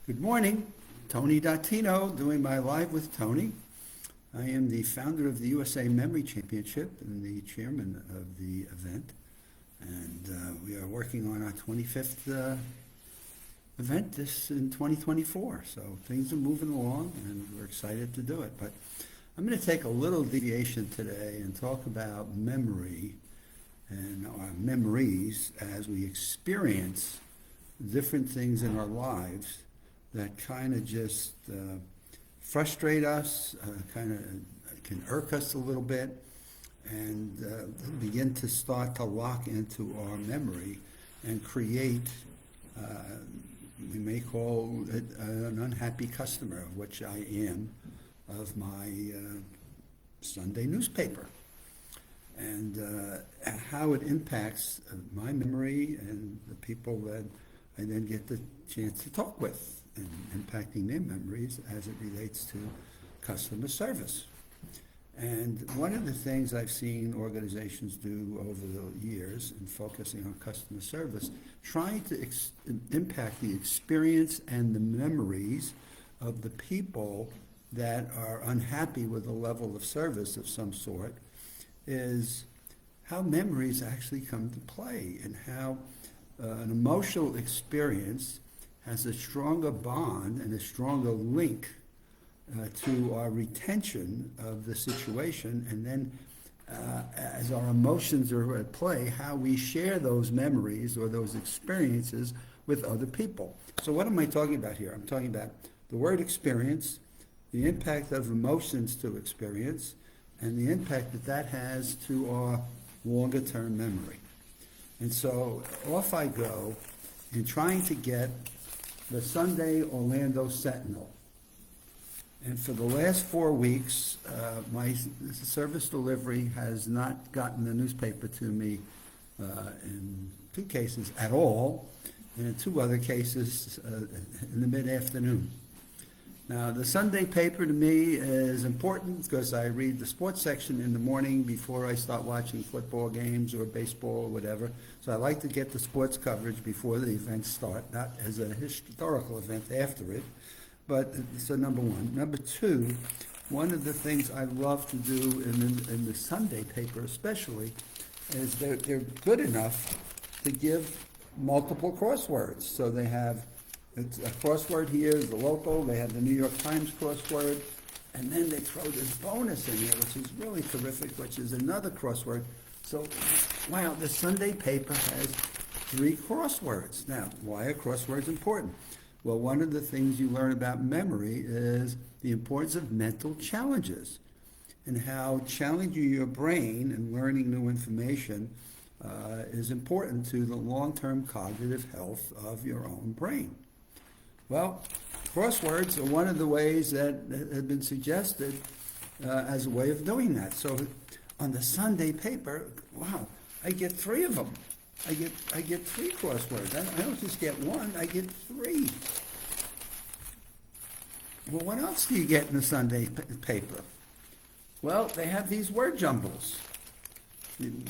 Good morning, Tony Dattino, doing my Live with Tony. I am the founder of the USA Memory Championship and the chairman of the event. And we are working on our 25th event this in 2024. So things are moving along and we're excited to do it. But I'm going to take a little deviation today and talk about memory and our memories as we experience different things in our lives that kind of just frustrate us, kind of can irk us a little bit, and begin to start to lock into our memory and create, we may call it an unhappy customer, of which I am, of my Sunday newspaper. And how it impacts my memory and the people that I then get the chance to talk with, and impacting their memories as it relates to customer service. And one of the things I've seen organizations do over the years in focusing on customer service, trying to impact the experience and the memories of the people that are unhappy with a level of service of some sort, is how memories actually come to play and how an emotional experience has a stronger bond and a stronger link to our retention of the situation, and then as our emotions are at play, how we share those memories or those experiences with other people. So what am I talking about here? I'm talking about the word experience, the impact of emotions to experience, and the impact that that has to our longer term memory. And so off I go in trying to get the Sunday Orlando Sentinel. And for the last 4 weeks, my service delivery has not gotten the newspaper to me in 2 cases at all, and in 2 other cases in the mid-afternoon. Now, the Sunday paper to me is important because I read the sports section in the morning before I start watching football games or baseball or whatever. So I like to get the sports coverage before the events start, not as a historical event after it. But so number one. Number two, one of the things I love to do in the Sunday paper especially is they're good enough to give multiple crosswords. So they have it's a crossword here is the local, they have the New York Times crossword, and then they throw this bonus in here, which is really terrific, which is another crossword. So, wow, the Sunday paper has 3 crosswords. Now, why are crosswords important? Well, one of the things you learn about memory is the importance of mental challenges and how challenging your brain and learning new information is important to the long-term cognitive health of your own brain. Well, crosswords are one of the ways that have been suggested as a way of doing that. So on the Sunday paper, wow, I get 3 of them. I get 3 crosswords. I don't just get 1, I get 3. Well, what else do you get in the Sunday paper? Well, they have these word jumbles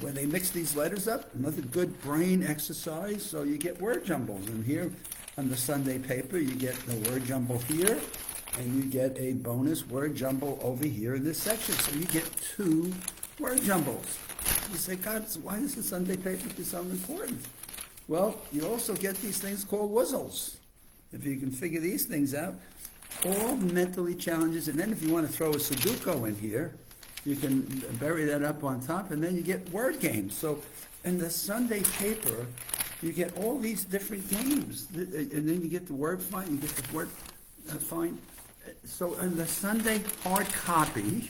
where they mix these letters up. Another good brain exercise, so you get word jumbles. And here on the Sunday paper, you get the word jumble here, and you get a bonus word jumble over here in this section. So you get 2 word jumbles. You say, God, why is the Sunday paper so important? Well, you also get these things called wuzzles. If you can figure these things out, all mentally challenges. And then if you want to throw a Sudoku in here, you can bury that up on top, and then you get word games. So in the Sunday paper, you get all these different games, and then you get the word find, you get the word find. So in the Sunday hard copy,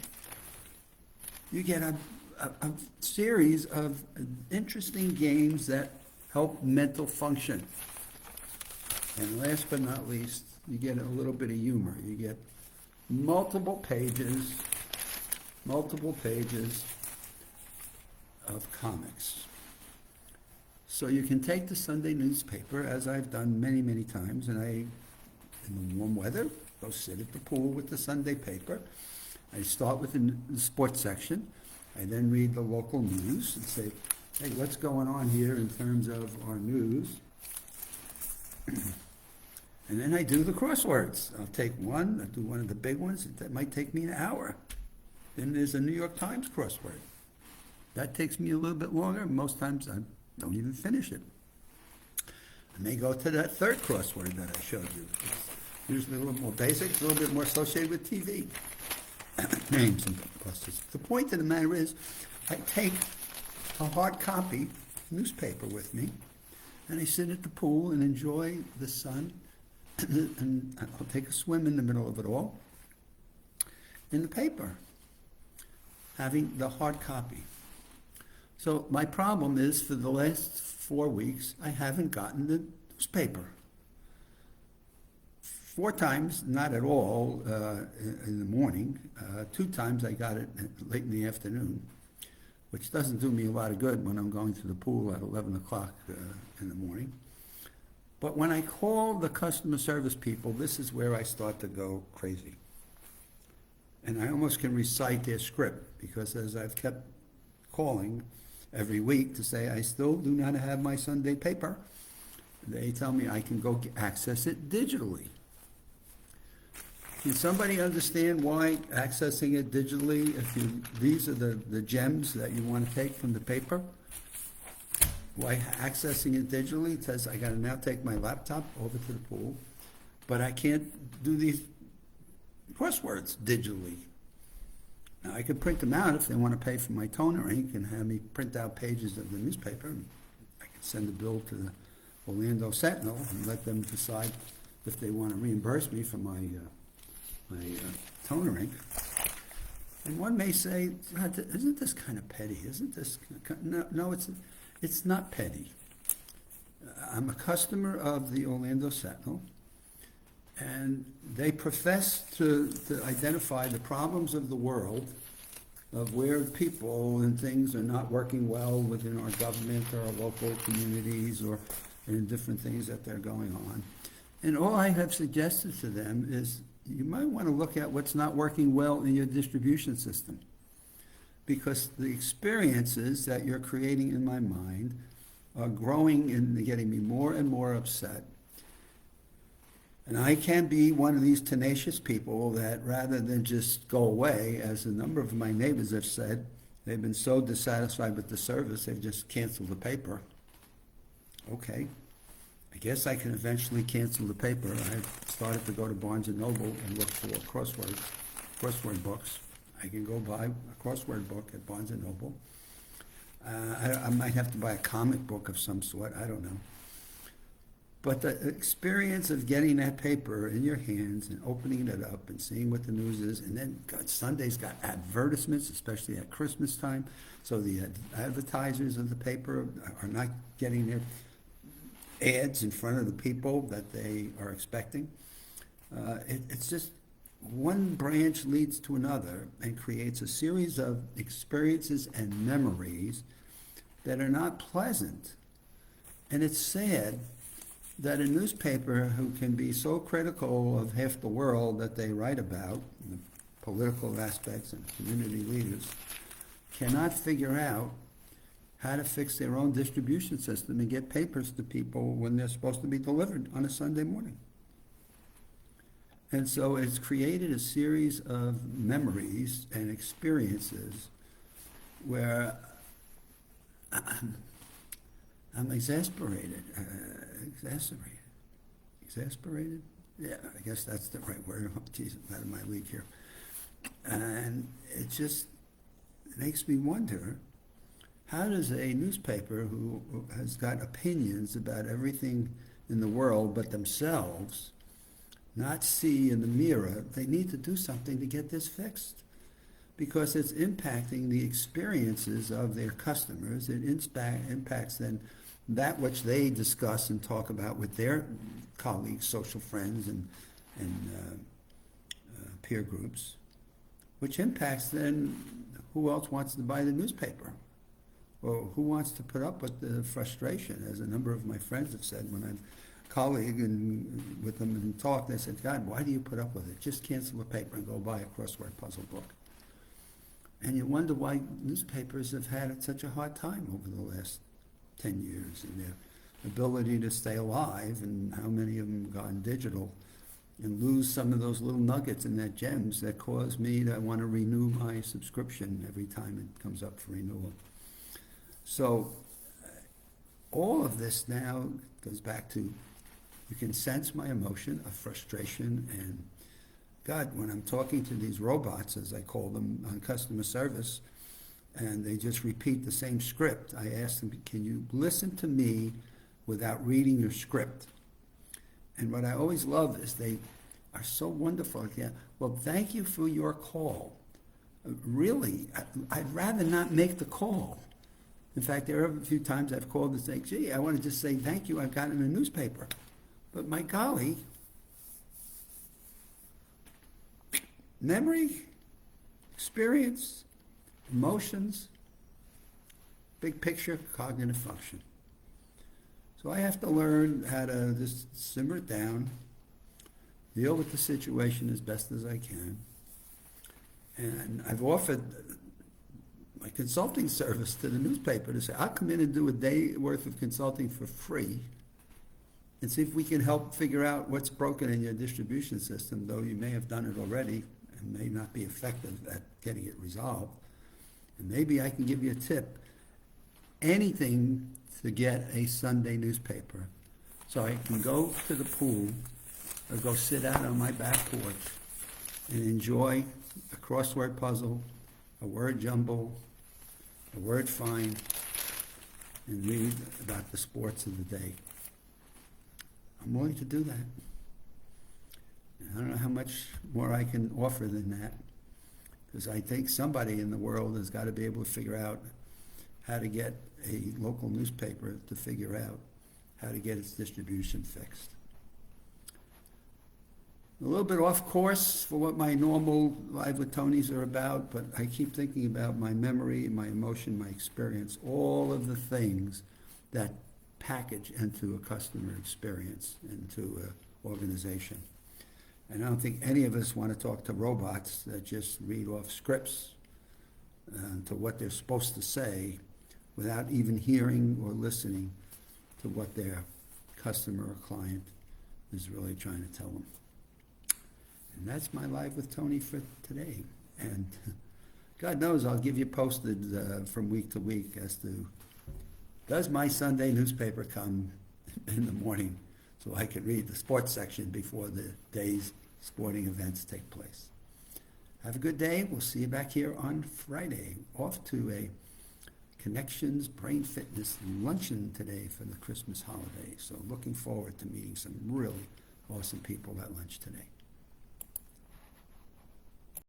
you get a series of interesting games that help mental function. And last but not least, you get a little bit of humor. You get multiple pages of comics. So you can take the Sunday newspaper, as I've done many, many times, and in the warm weather, go sit at the pool with the Sunday paper. I start with the sports section. I then read the local news and say, hey, what's going on here in terms of our news? And then I do the crosswords. I'll take one, I'll do one of the big ones, that might take me an hour. Then there's a New York Times crossword. That takes me a little bit longer. Most times I don't even finish it. I may go to that third crossword that I showed you. It's usually a little more basic, a little bit more associated with TV. Names and clusters. The point of the matter is, I take a hard copy newspaper with me, and I sit at the pool and enjoy the sun, and I'll take a swim in the middle of it all, in the paper, having the hard copy. So my problem is, for the last 4 weeks, I haven't gotten the newspaper. 4 times, not at all, in the morning. 2 times I got it late in the afternoon, which doesn't do me a lot of good when I'm going to the pool at 11 o'clock in the morning. But when I call the customer service people, this is where I start to go crazy. And I almost can recite their script, because as I've kept calling every week to say, I still do not have my Sunday paper, they tell me I can go access it digitally. Can somebody understand why accessing it digitally, these are the gems that you want to take from the paper? Why accessing it digitally? It says I got to now take my laptop over to the pool, but I can't do these crosswords digitally. Now, I could print them out if they want to pay for my toner ink and have me print out pages of the newspaper. I could send a bill to the Orlando Sentinel and let them decide if they want to reimburse me for my toner ink. And one may say, isn't this kind of petty? Isn't this? No, it's not petty. I'm a customer of the Orlando Sentinel, and they profess to identify the problems of the world, of where people and things are not working well within our government or our local communities or in different things that they're going on. And all I have suggested to them is, you might want to look at what's not working well in your distribution system, because the experiences that you're creating in my mind are growing and getting me more and more upset. And I can be one of these tenacious people that, rather than just go away, as a number of my neighbors have said, they've been so dissatisfied with the service, they've just canceled the paper. Okay, I guess I can eventually cancel the paper. I started to go to Barnes & Noble and look for crossword books. I can go buy a crossword book at Barnes & Noble. I might have to buy a comic book of some sort, I don't know. But the experience of getting that paper in your hands and opening it up and seeing what the news is, and then Sunday's got advertisements, especially at Christmas time, so the advertisers of the paper are not getting their ads in front of the people that they are expecting. It's just one branch leads to another and creates a series of experiences and memories that are not pleasant. And it's sad that a newspaper who can be so critical of half the world that they write about, the political aspects and community leaders, cannot figure out how to fix their own distribution system and get papers to people when they're supposed to be delivered on a Sunday morning. And so it's created a series of memories and experiences where I'm exasperated. Exasperated? Yeah, I guess that's the right word. Oh, geez, I'm out of my league here. And it just makes me wonder, how does a newspaper who has got opinions about everything in the world but themselves not see in the mirror they need to do something to get this fixed? Because it's impacting the experiences of their customers. It impacts then that which they discuss and talk about with their colleagues, social friends, and peer groups, which impacts then who else wants to buy the newspaper, or who wants to put up with the frustration. As a number of my friends have said, when I'm colleague and with them and talk, they said, God, why do you put up with it? Just cancel the paper and go buy a crossword puzzle book. And you wonder why newspapers have had such a hard time over the last 10 years, and ability to stay alive, and how many of them have gone digital and lose some of those little nuggets and that gems that cause me to want to renew my subscription every time it comes up for renewal. So all of this now goes back to, you can sense my emotion of frustration. And God, when I'm talking to these robots, as I call them, on customer service, and they just repeat the same script, I ask them, can you listen to me without reading your script? And what I always love is they are so wonderful. Yeah, well, thank you for your call. Really, I'd rather not make the call. In fact, there are a few times I've called and say, gee, I want to just say thank you, I've gotten in a newspaper. But my golly, memory, experience, emotions, big picture, cognitive function. So I have to learn how to just simmer it down, deal with the situation as best as I can. And I've offered my consulting service to the newspaper to say, I'll come in and do a day worth of consulting for free and see if we can help figure out what's broken in your distribution system, though you may have done it already and may not be effective at getting it resolved. And maybe I can give you a tip. Anything to get a Sunday newspaper so I can go to the pool or go sit out on my back porch and enjoy a crossword puzzle, a word jumble, a word find, and read about the sports of the day. I'm willing to do that. And I don't know how much more I can offer than that, because I think somebody in the world has got to be able to figure out how to get a local newspaper to figure out how to get its distribution fixed. A little bit off course for what my normal Live with Tonys are about, but I keep thinking about my memory, my emotion, my experience, all of the things that package into a customer experience, into an organization. And I don't think any of us want to talk to robots that just read off scripts to what they're supposed to say without even hearing or listening to what their customer or client is really trying to tell them. And that's my Live with Tony for today. And God knows I'll give you posted from week to week as to, does my Sunday newspaper come in the morning so I can read the sports section before the day's sporting events take place. Have a good day. We'll see you back here on Friday. Off to a Connections Brain Fitness luncheon today for the Christmas holiday. So looking forward to meeting some really awesome people at lunch today.